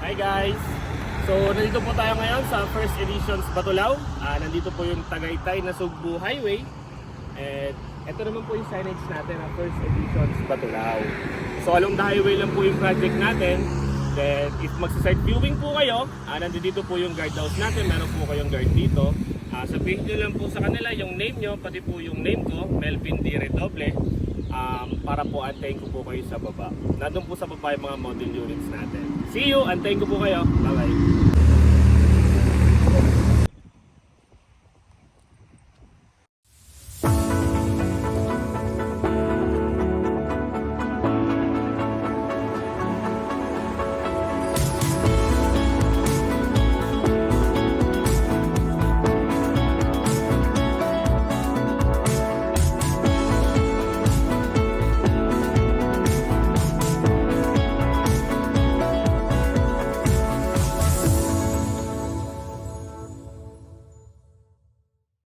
Hi guys! So nandito po tayo ngayon sa First Editions Batulao. Nandito po yung Tagaytay na Sugbo Highway. And ito naman po yung signage natin na First Editions Batulao. So along the highway lang po yung project natin. Then if magsa-site viewing po kayo, nandito po yung guardhouse natin. Meron po kayong guard dito. Sabihin nyo lang po sa kanila yung name nyo, pati po yung name ko, Melvin D. Redoble. Para po antayin ko po kayo sa baba. Nandun po sa baba yung mga model units natin. See you! Antayin ko po kayo. Bye bye!